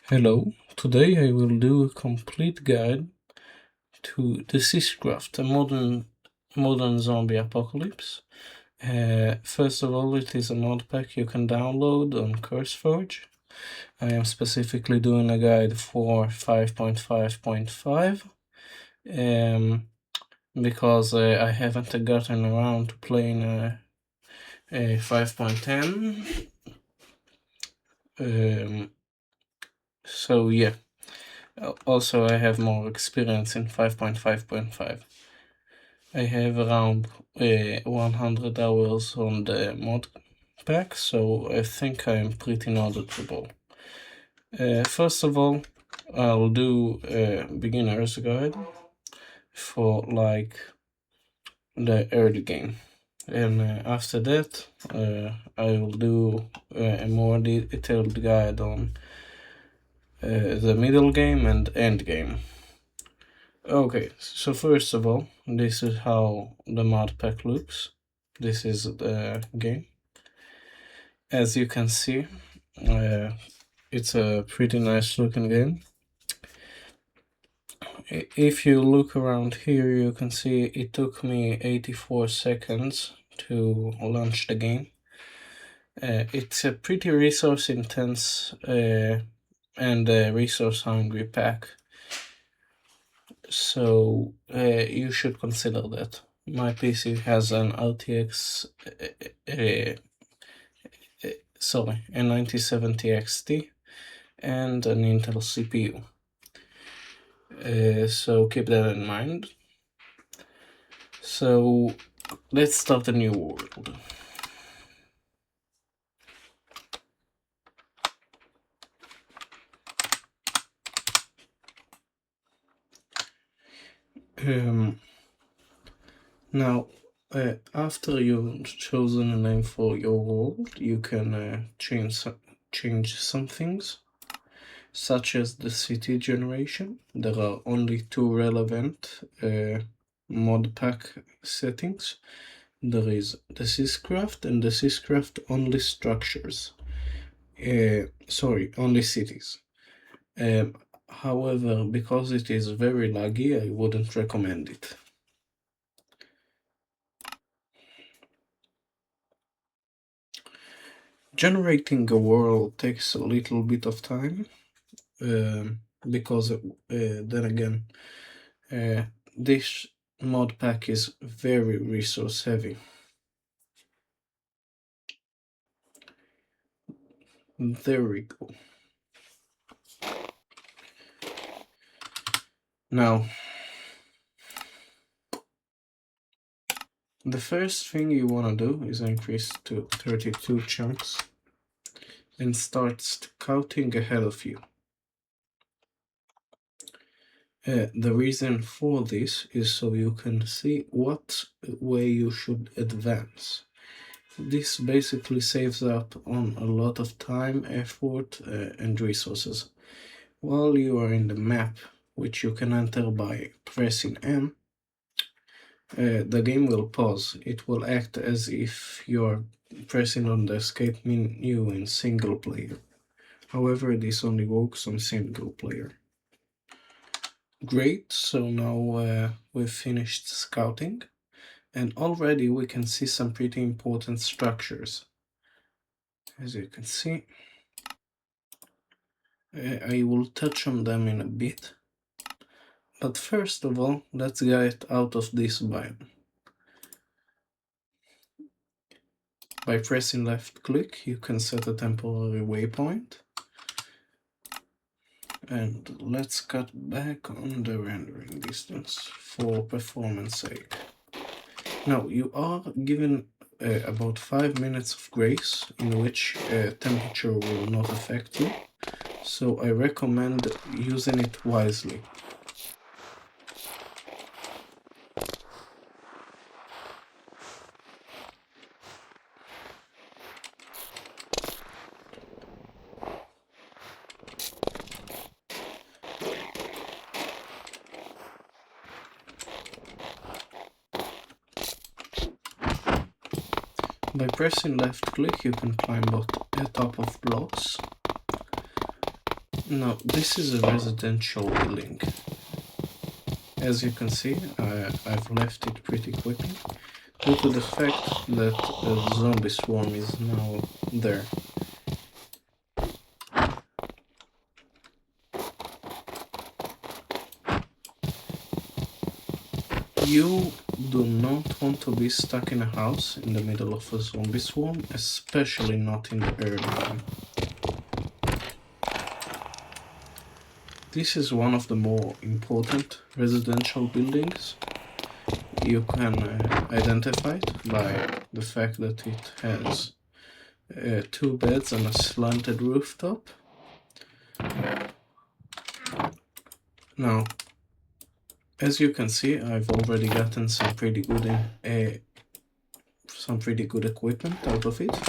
Hello, today I will do a complete guide to deceasedcraft, a modern zombie apocalypse. First of all, it is a mod pack you can download on CurseForge. I am specifically doing a guide for 5.5.5 because I haven't gotten around to playing a 5.10. So yeah. Also, I have more experience in 5.5.5. I have around 100 hours on the mod pack, so I think I'm pretty knowledgeable. First of all, I'll do a beginner's guide for like the early game. And after that, I will do a more detailed guide on the middle game and end game. Okay, so first of all, this is how the mod pack looks. This is the game. As you can see, it's a pretty nice looking game. If you look around here, you can see it took me 84 seconds to launch the game. It's a pretty resource intense and resource hungry pack. So you should consider that. My PC has an RTX, a 9070 XT and an Intel CPU. So keep that in mind. So let's start a new world. Now, after you've chosen a name for your world, you can change some things, such as the city generation. There are only two relevant mod pack settings. There is deceasedcraft and deceasedcraft only structures. Only cities. However, because it is very laggy, I wouldn't recommend it. Generating a world takes a little bit of time, because then again, this mod pack is very resource heavy. There we go. Now, the first thing you want to do is increase to 32 chunks and start scouting ahead of you. The reason for this is so you can see what way you should advance. This basically saves up on a lot of time, effort, and resources. While you are in the map, which you can enter by pressing M, the game will pause. It will act as if you're pressing on the escape menu in single player. However, this only works on single player. Great, so now we've finished scouting, and already we can see some pretty important structures. As you can see, I will touch on them in a bit. But first of all, let's get out of this biome. By pressing left click, you can set a temporary waypoint. And let's cut back on the rendering distance for performance sake. Now, you are given about 5 minutes of grace in which temperature will not affect you, so I recommend using it wisely. By pressing left click, you can climb up the top of blocks. Now, this is a residential building. As you can see, I've left it pretty quickly due to the fact that a zombie swarm is now there. You do not want to be stuck in a house in the middle of a zombie swarm, especially not in the early game. This is one of the more important residential buildings. You can identify it by the fact that it has 2 beds and a slanted rooftop. Now, as you can see, I've already gotten some pretty good equipment out of it.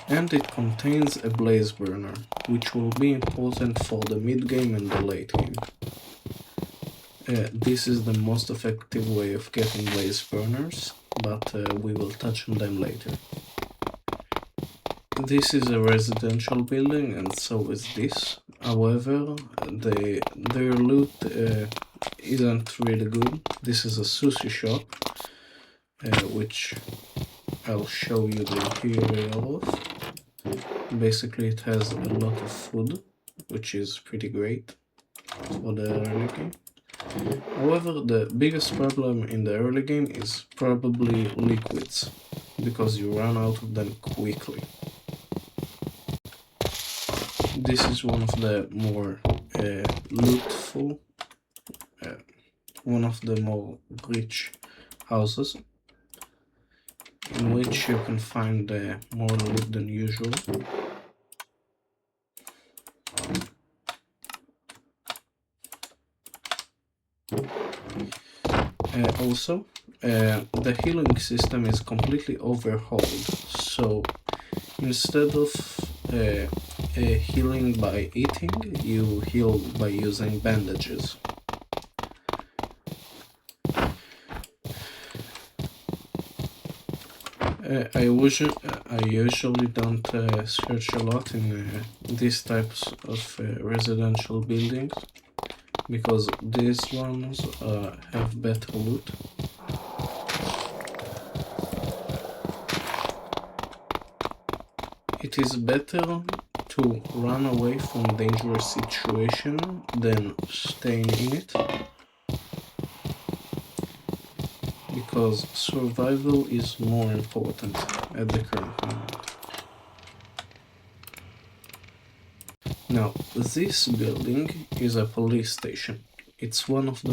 And it contains a blaze burner, which will be important for the mid-game and the late game. This is the most effective way of getting blaze burners, but we will touch on them later. This is a residential building, and so is this. However, their loot isn't really good. This is a sushi shop, which I'll show you the interior of. Basically, it has a lot of food, which is pretty great for the early game. However, the biggest problem in the early game is probably liquids, because you run out of them quickly. This is one of the more lootful, one of the more rich houses, in which you can find more loot than usual. Also, the healing system is completely overhauled, so instead of healing by eating, you heal by using bandages. I usually don't search a lot in these types of residential buildings, because these ones have better loot. It is better to run away from dangerous situation than staying in it, because survival is more important at the current moment. Now, this building is a police station. It's one of the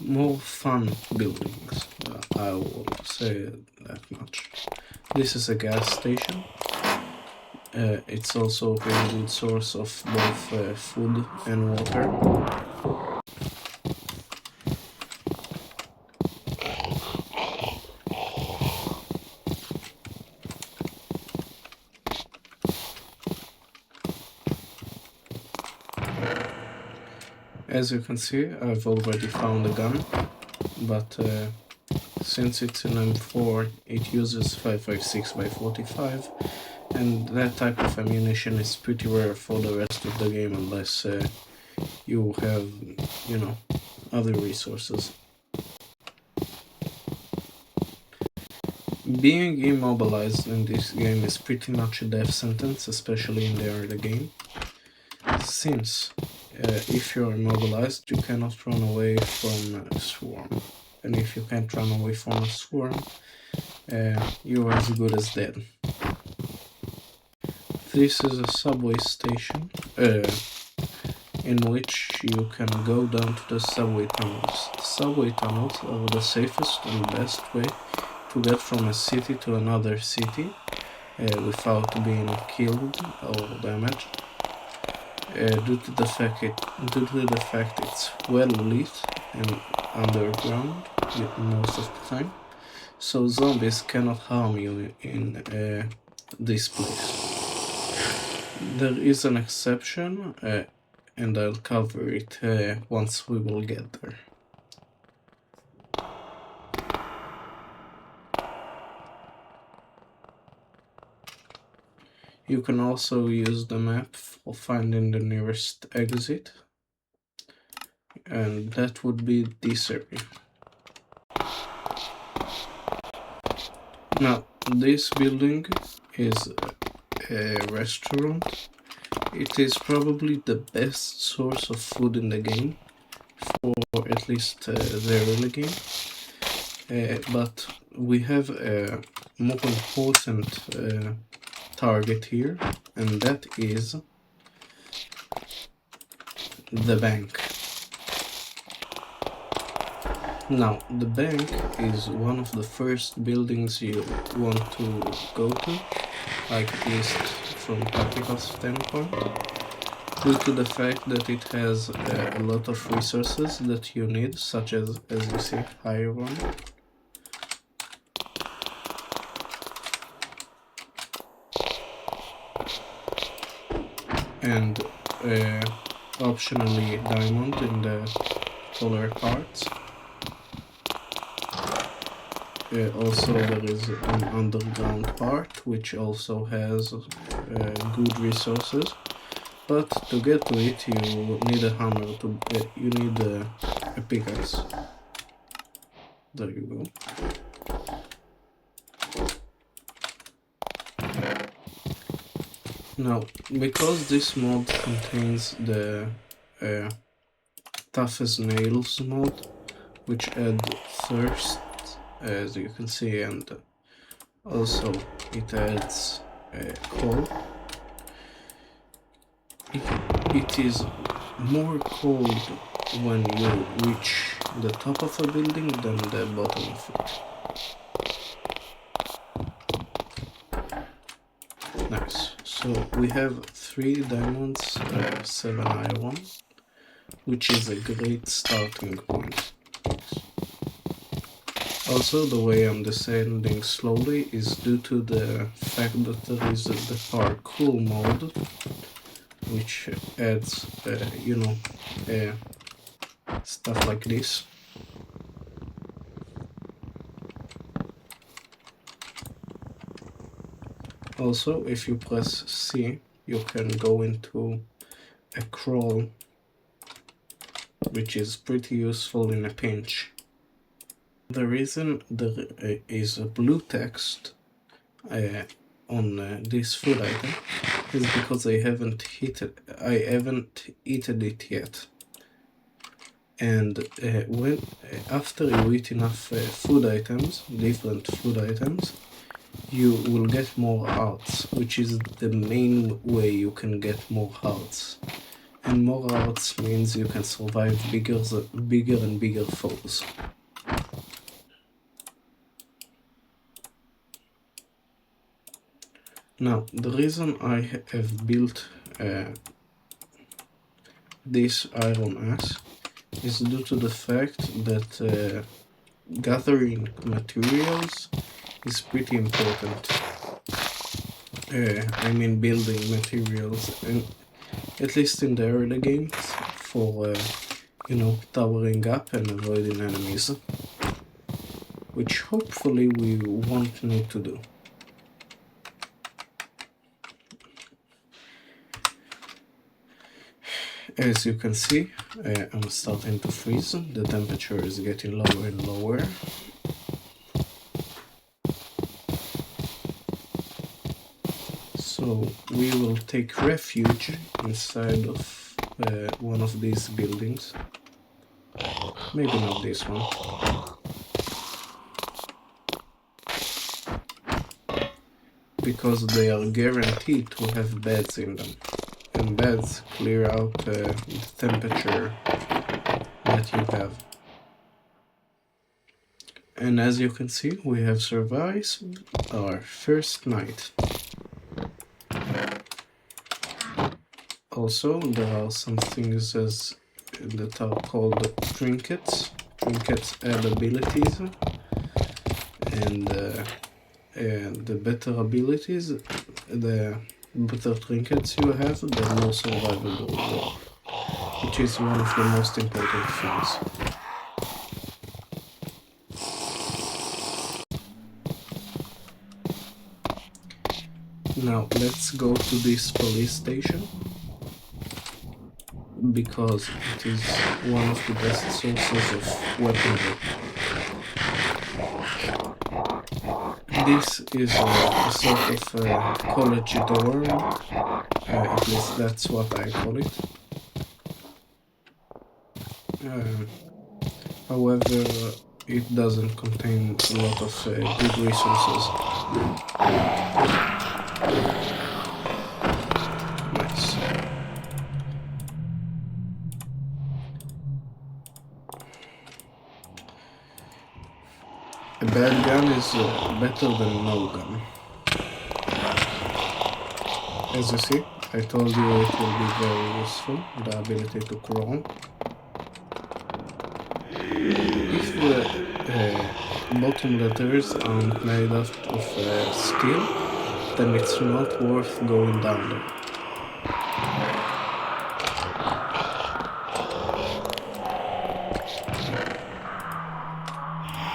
more fun buildings, I will say that much. This is a gas station. It's also a very good source of both food and water. As you can see, I've already found a gun, but since it's an M4, it uses 5.56x45, and that type of ammunition is pretty rare for the rest of the game unless you have, other resources. Being immobilized in this game is pretty much a death sentence, especially in the early game, since if you're immobilized, you cannot run away from a swarm. And if you can't run away from a swarm, you are as good as dead. This is a subway station, in which you can go down to the subway tunnels. The subway tunnels are the safest and best way to get from a city to another city without being killed or damaged. Due to the fact it's well lit and underground most of the time, so zombies cannot harm you in this place. There is an exception, and I'll cover it once we will get there. You can also use the map for finding the nearest exit, and that would be this area. Now, this building is a restaurant. It is probably the best source of food in the game, for at least the early game. But we have a more important target here, and that is the bank. Now, the bank is one of the first buildings you want to go to, like at least from practical standpoint, due to the fact that it has a lot of resources that you need, such as you see, iron, and optionally diamond in the taller parts. Also there is an underground part which also has good resources, but to get to it you need a hammer, you need a pickaxe. There you go. Now, because this mod contains the tough as nails mod, which add thirst, as you can see, and also it adds coal. It is more cold when you reach the top of a building than the bottom of it. Nice. So we have 3 diamonds, 7 iron, which is a great starting point. Also, the way I'm descending slowly is due to the fact that there is the parkour mode, which adds, stuff like this. Also, if you press C, you can go into a crawl, which is pretty useful in a pinch. The reason there is a blue text on this food item is because I haven't eaten it yet. And after you eat enough food items, different food items, you will get more hearts, which is the main way you can get more hearts. And more hearts means you can survive bigger and bigger foes. Now, the reason I have built this iron axe is due to the fact that gathering materials is pretty important. I mean building materials, and at least in the early games, for towering up and avoiding enemies, which hopefully we won't need to do. As you can see, I'm starting to freeze. The temperature is getting lower and lower. So we will take refuge inside of one of these buildings. Maybe not this one. Because they are guaranteed to have beds in them. And beds clear out the temperature that you have. And as you can see, we have survived our first night. Also, there are some things that are called trinkets. Trinkets add abilities, and the better abilities, the better trinkets you have, the more survival you will, which is one of the most important things. Now let's go to this police station, because it is one of the best sources of weaponry. This is a sort of college dorm, at least that's what I call it. However, it doesn't contain a lot of good resources. Nice. A bad gun is better than no gun. As you see, I told you it will be very useful, the ability to crawl. If the bottom letters aren't made out of steel, then it's not worth going down there.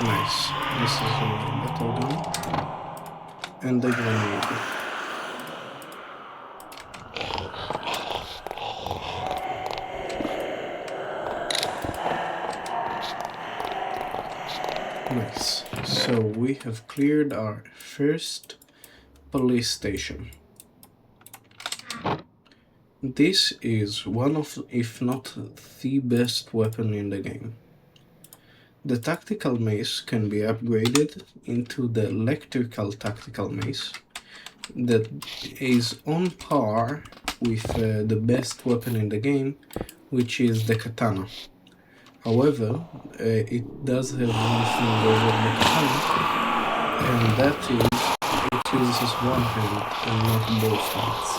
Nice. This is a metal gun. And a grenade. Nice. So we have cleared our first police station. This is one of, if not the best weapon in the game. The tactical mace can be upgraded into the electrical tactical mace that is on par with the best weapon in the game, which is the katana. However, it does have one thing over the katana, and that is it uses one hand and not both hands.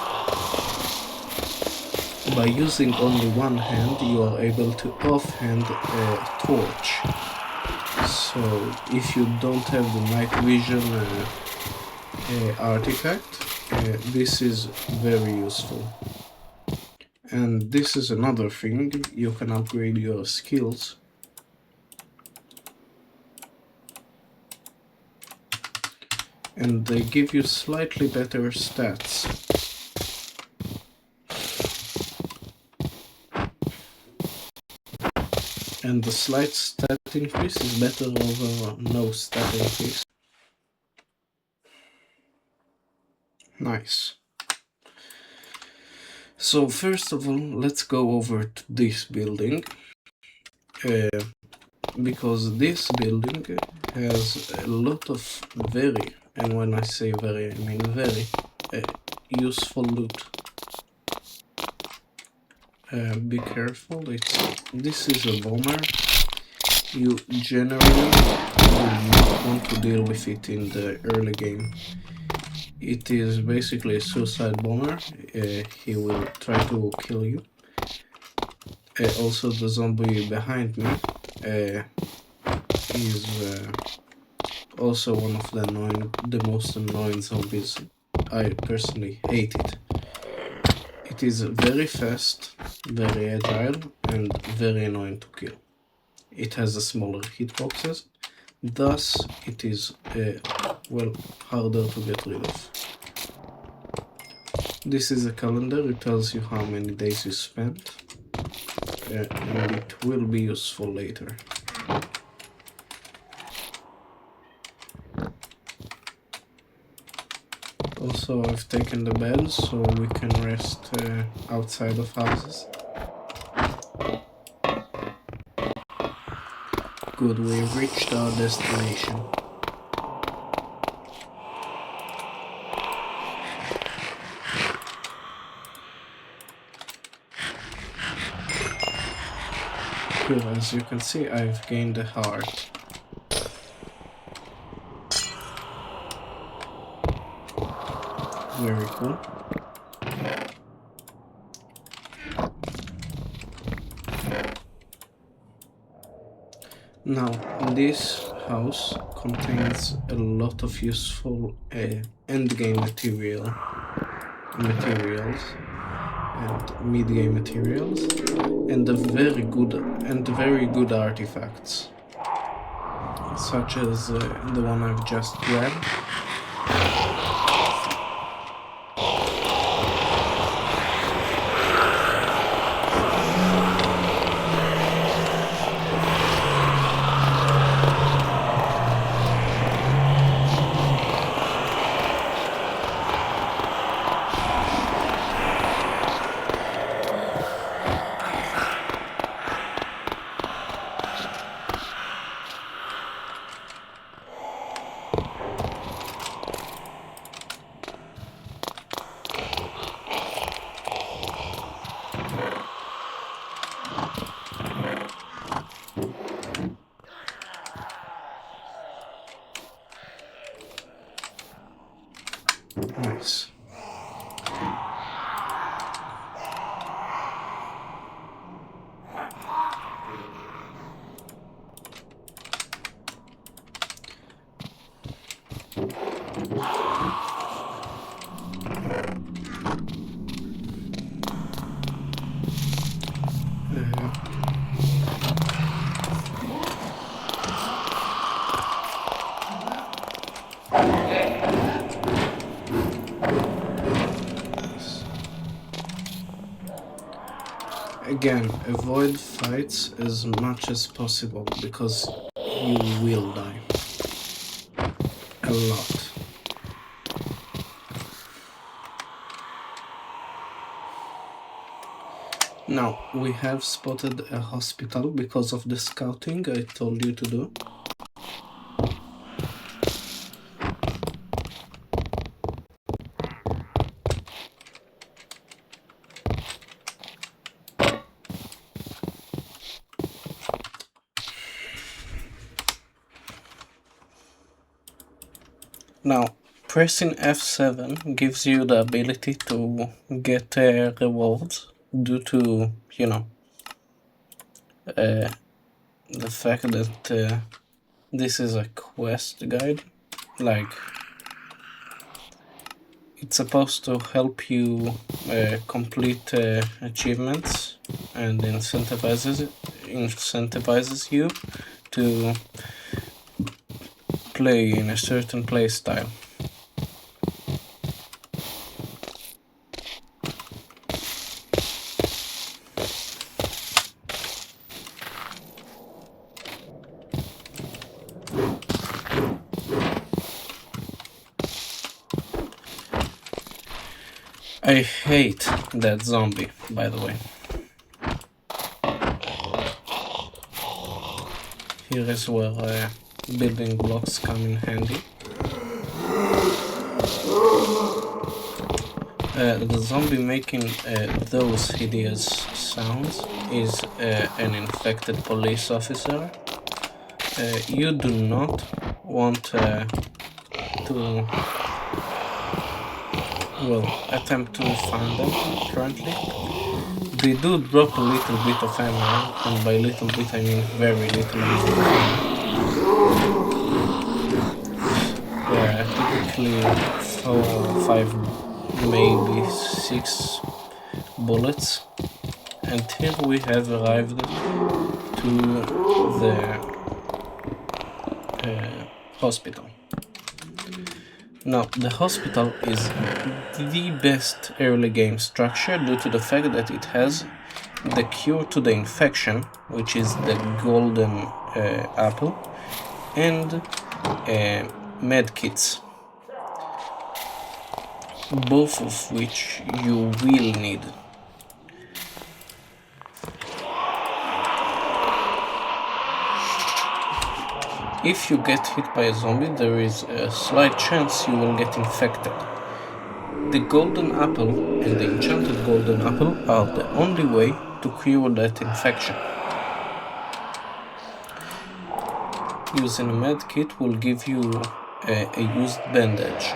By using only one hand, you are able to offhand a torch. So if you don't have the night vision artifact, this is very useful. And this is another thing, you can upgrade your skills. And they give you slightly better stats. And the slight stat increase is better over no stat increase. Nice. So first of all, let's go over to this building. Because this building has a lot of very, and when I say very, I mean very, useful loot. Be careful, this is a bomber. You generally will not want to deal with it in the early game. It is basically a suicide bomber. He will try to kill you. Also, the zombie behind me is also one of the most annoying zombies. I personally hate it. It is very fast, very agile, and very annoying to kill. It has a smaller hitboxes, thus it is well, harder to get rid of. This is a calendar. It tells you how many days you spent, and it will be useful later. Also, I've taken the bed so we can rest outside of houses. Good, we've reached our destination. Good, as you can see, I've gained a heart. Very cool. Now, this house contains a lot of useful endgame materials and mid-game materials, and very good artifacts, such as the one I've just grabbed. Nice. Again, avoid fights as much as possible because you will die. A lot. Now, we have spotted a hospital because of the scouting I told you to do. Now, pressing F7 gives you the ability to get rewards due to, you know, the fact that this is a quest guide. Like, it's supposed to help you complete achievements and incentivizes you to play in a certain play style. I hate that zombie, by the way. Here is where building blocks come in handy. The zombie making those hideous sounds is an infected police officer. You do not want to attempt to find them currently. They do drop a little bit of ammo, and by little bit I mean very little ammo. Typically 4, 5, maybe 6 bullets. And here we have arrived to the hospital. Now, the hospital is the best early game structure due to the fact that it has the cure to the infection, which is the golden apple, and medkits, both of which you will need. If you get hit by a zombie, there is a slight chance you will get infected. The golden apple and the enchanted golden apple are the only way to cure that infection. Using a medkit will give you a used bandage.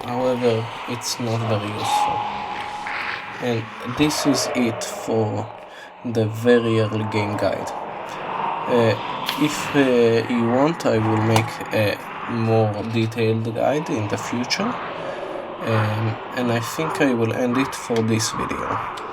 However, it's not very useful. And this is it for the very early game guide. If you want, I will make a more detailed guide in the future, and I think I will end it for this video.